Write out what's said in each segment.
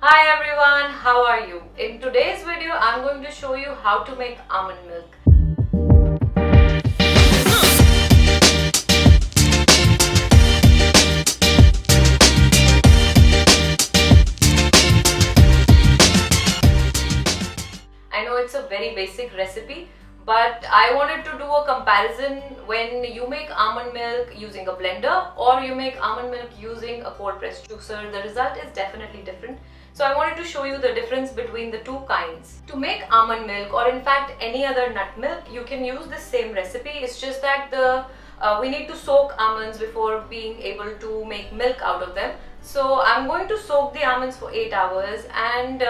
Hi everyone, how are you? In today's video, I'm going to show you how to make almond milk. I know it's a very basic recipe, but I wanted to do a comparison when you make almond milk using a blender or you make almond milk using a cold pressed juicer. The result is definitely different. So I wanted to show you the difference between the two kinds. To make almond milk, or in fact any other nut milk, you can use the same recipe. It's just that we need to soak almonds before being able to make milk out of them. So I'm going to soak the almonds for 8 hours, and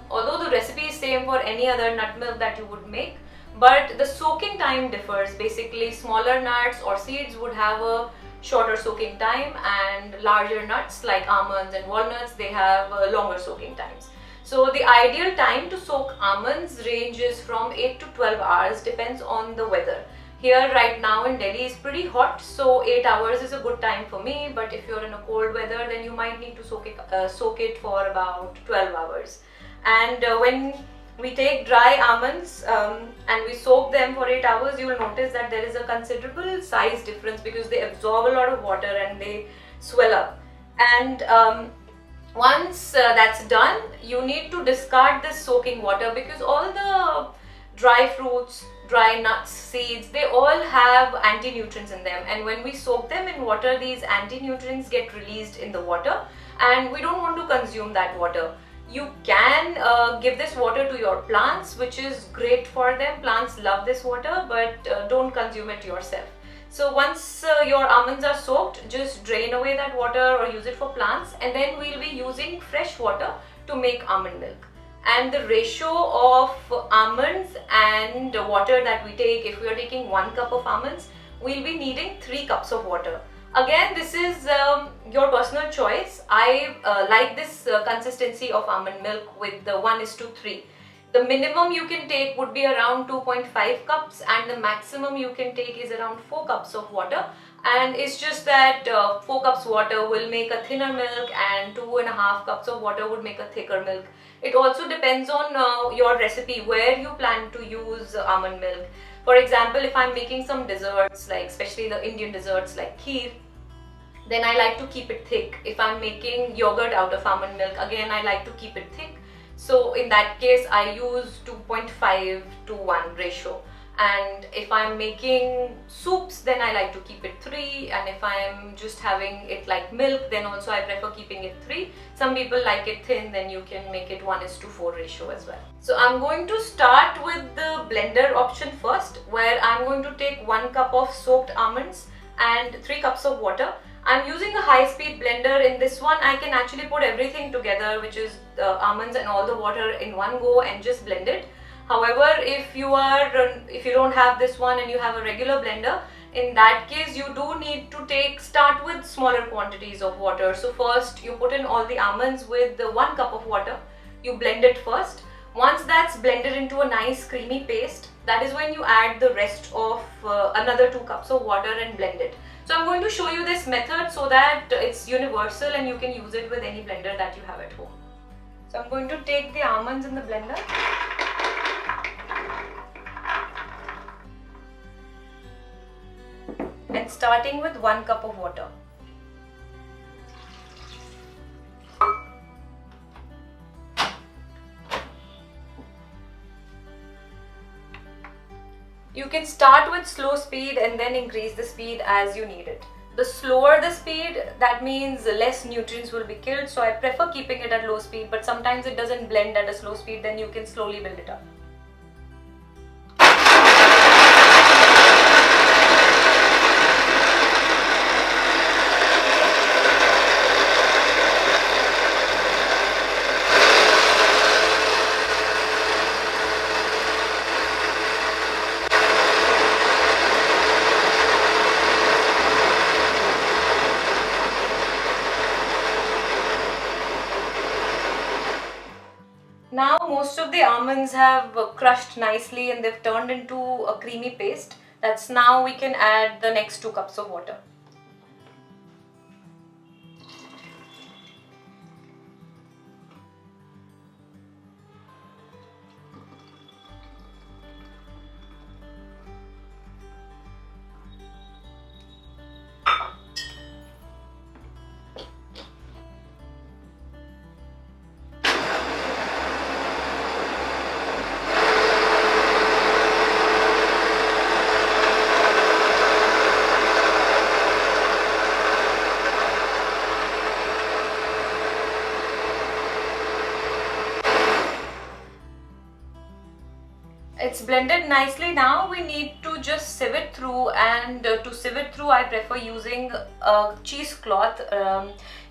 although the recipe is same for any other nut milk that you would make, but the soaking time differs. Basically, smaller nuts or seeds would have a shorter soaking time, and larger nuts like almonds and walnuts, they have longer soaking times. So the ideal time to soak almonds ranges from 8 to 12 hours, depends on the weather. Here right now in Delhi is pretty hot, so 8 hours is a good time for me, but if you're in a cold weather, then you might need to soak it for about 12 hours. And when we take dry almonds and we soak them for 8 hours, you will notice that there is a considerable size difference because they absorb a lot of water and they swell up. And once that's done, you need to discard this soaking water because all the dry fruits, dry nuts, seeds, they all have anti-nutrients in them, and when we soak them in water, these anti-nutrients get released in the water, and we don't want to consume that water. You can give this water to your plants, which is great for them. Plants love this water, but don't consume it yourself. So once your almonds are soaked, just drain away that water or use it for plants, and then we'll be using fresh water to make almond milk. And the ratio of almonds and water that we take, if we are taking 1 cup of almonds, we'll be needing 3 cups of water. Again, this is your personal choice. I like this consistency of almond milk with the 1:3. The minimum you can take would be around 2.5 cups, and the maximum you can take is around 4 cups of water. And it's just that 4 cups water will make a thinner milk and 2.5 cups of water would make a thicker milk. It also depends on your recipe, where you plan to use almond milk. For example, if I'm making some desserts, like especially the Indian desserts like kheer, then I like to keep it thick. If I'm making yogurt out of almond milk, again I like to keep it thick. So in that case, I use 2.5 to 1 ratio. And if I'm making soups, then I like to keep it 3, and if I'm just having it like milk, then also I prefer keeping it 3. Some people like it thin, then you can make it 1:4 ratio as well. So I'm going to start with the blender option first, where I'm going to take 1 cup of soaked almonds and 3 cups of water. I'm using a high-speed blender. In this one, I can actually put everything together, which is the almonds and all the water in one go, and just blend it. However, if you don't have this one and you have a regular blender, in that case you do need to start with smaller quantities of water. So first you put in all the almonds with the 1 cup of water. You blend it first. Once that's blended into a nice creamy paste, that is when you add the rest of another 2 cups of water and blend it. So I'm going to show you this method so that it's universal and you can use it with any blender that you have at home. So I'm going to take the almonds in the blender. And starting with 1 cup of water. You can start with slow speed and then increase the speed as you need it. The slower the speed, that means less nutrients will be killed, so I prefer keeping it at low speed, but sometimes it doesn't blend at a slow speed, then you can slowly build it up. Now most of the almonds have crushed nicely and they've turned into a creamy paste. That's now we can add the next 2 cups of water. it's blended nicely. Now we need to just sieve it through, and to sieve it through I prefer using a cheesecloth.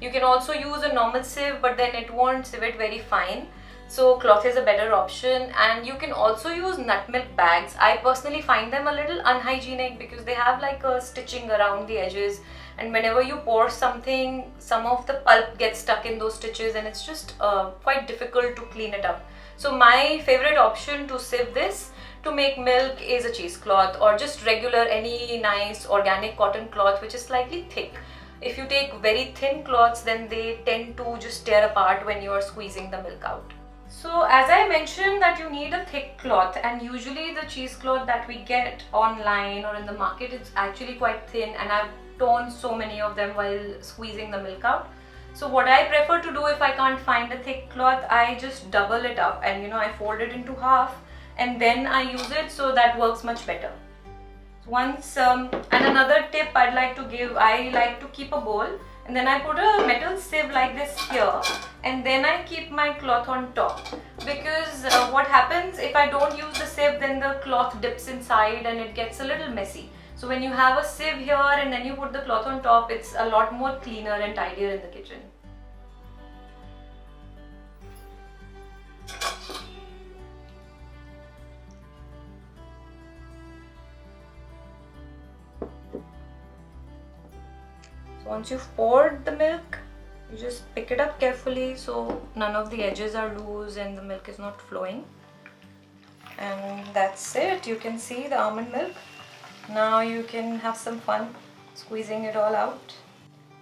You can also use a normal sieve, but then it won't sieve it very fine. So cloth is a better option, and you can also use nut milk bags. I personally find them a little unhygienic because they have like a stitching around the edges, and whenever you pour something, some of the pulp gets stuck in those stitches, and it's just quite difficult to clean it up. So my favorite option to sieve this to make milk is a cheesecloth, or just regular any nice organic cotton cloth which is slightly thick. If you take very thin cloths, then they tend to just tear apart when you are squeezing the milk out. So as I mentioned that you need a thick cloth, and usually the cheesecloth that we get online or in the market, it's actually quite thin, and I've torn so many of them while squeezing the milk out. So what I prefer to do, if I can't find a thick cloth, I just double it up and I fold it into half, and then I use it, so that works much better. Once and another tip I'd like to give, I like to keep a bowl, and then I put a metal sieve like this here, and then I keep my cloth on top, because what happens if I don't use the sieve, then the cloth dips inside and it gets a little messy. So when you have a sieve here and then you put the cloth on top, it's a lot more cleaner and tidier in the kitchen. So once you've poured the milk, you just pick it up carefully so none of the edges are loose and the milk is not flowing. And that's it. You can see the almond milk. Now you can have some fun squeezing it all out.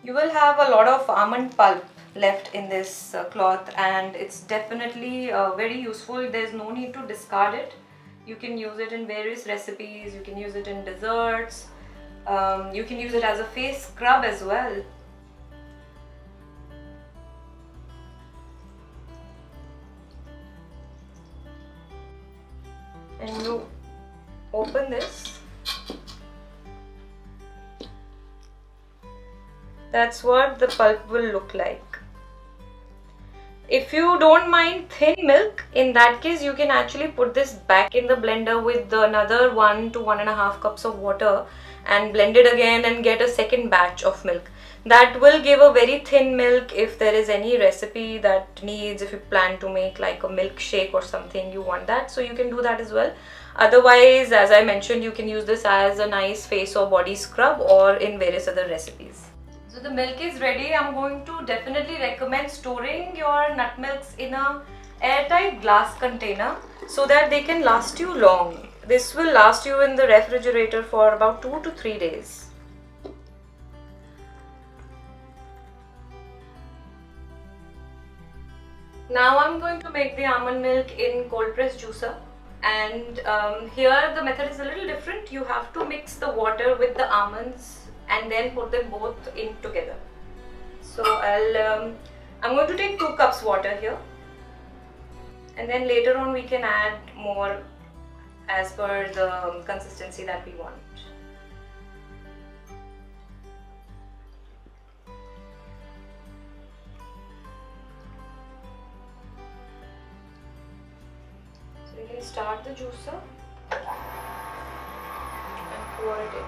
You will have a lot of almond pulp left in this cloth, and it's definitely very useful. There's no need to discard it. You can use it in various recipes, you can use it in desserts, you can use it as a face scrub as well. And you open this. That's what the pulp will look like. If you don't mind thin milk, in that case you can actually put this back in the blender with another 1 to 1.5 cups of water and blend it again and get a second batch of milk. That will give a very thin milk if there is any recipe that needs, if you plan to make like a milkshake or something, you want that, so you can do that as well. Otherwise, as I mentioned, you can use this as a nice face or body scrub or in various other recipes. So the milk is ready. I'm going to definitely recommend storing your nut milks in a airtight glass container so that they can last you long. This will last you in the refrigerator for about 2 to 3 days. Now I'm going to make the almond milk in cold press juicer, and here the method is a little different. You have to mix the water with the almonds and then put them both in together. So I'm going to take 2 cups water here, and then later on we can add more as per the consistency that we want. So you can start the juicer and pour it in.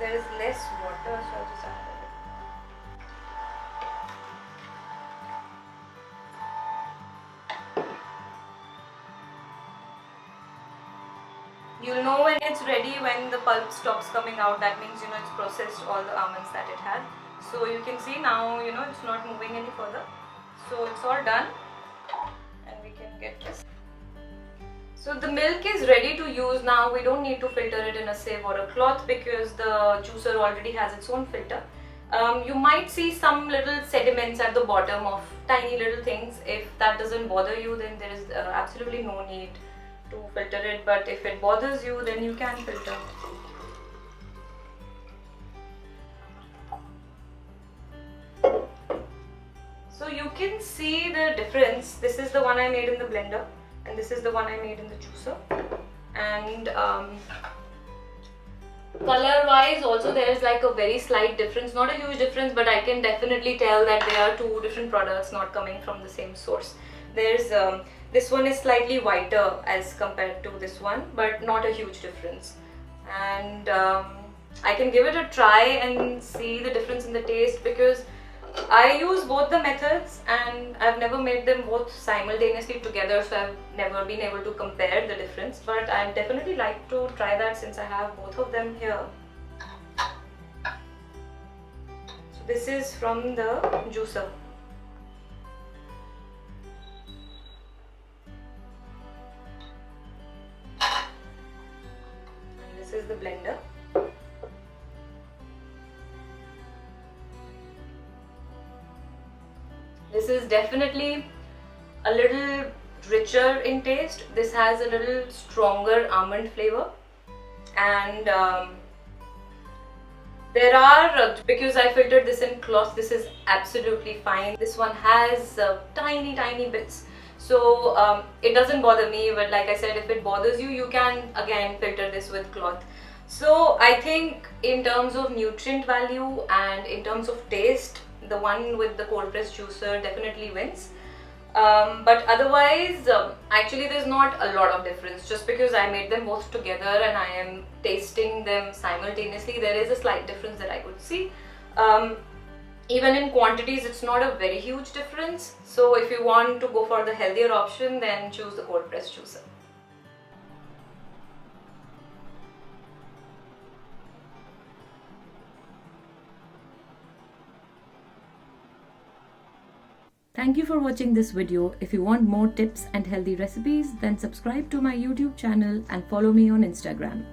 There is less water, so I just add it. You'll know when it's ready when the pulp stops coming out. That means it's processed all the almonds that it had. So you can see now it's not moving any further. So it's all done, and we can get this. So the milk is ready to use now. We don't need to filter it in a sieve or a cloth because the juicer already has its own filter. You might see some little sediments at the bottom of tiny little things. If that doesn't bother you, then there is absolutely no need to filter it, but if it bothers you, then you can filter. So you can see the difference. This is the one I made in the blender and this is the one I made in the juicer. And color wise also there is like a very slight difference, not a huge difference, but I can definitely tell that they are two different products not coming from the same source. There's this one is slightly whiter as compared to this one, but not a huge difference. And I can give it a try and see the difference in the taste, because I use both the methods and I've never made them both simultaneously together, so I've never been able to compare the difference, but I'd definitely like to try that since I have both of them here. So this is from the juicer. And this is the blender. This is definitely a little richer in taste. This has a little stronger almond flavor, and there are, because I filtered this in cloth, this is absolutely fine. This one has tiny bits, so it doesn't bother me, but like I said, if it bothers you, you can again filter this with cloth. So I think in terms of nutrient value and in terms of taste, the one with the cold press juicer definitely wins. But otherwise, actually there's not a lot of difference. Just because I made them both together and I am tasting them simultaneously, there is a slight difference that I could see. Even in quantities, it's not a very huge difference. So if you want to go for the healthier option, then choose the cold press juicer. Thank you for watching this video. If you want more tips and healthy recipes, then subscribe to my YouTube channel and follow me on Instagram.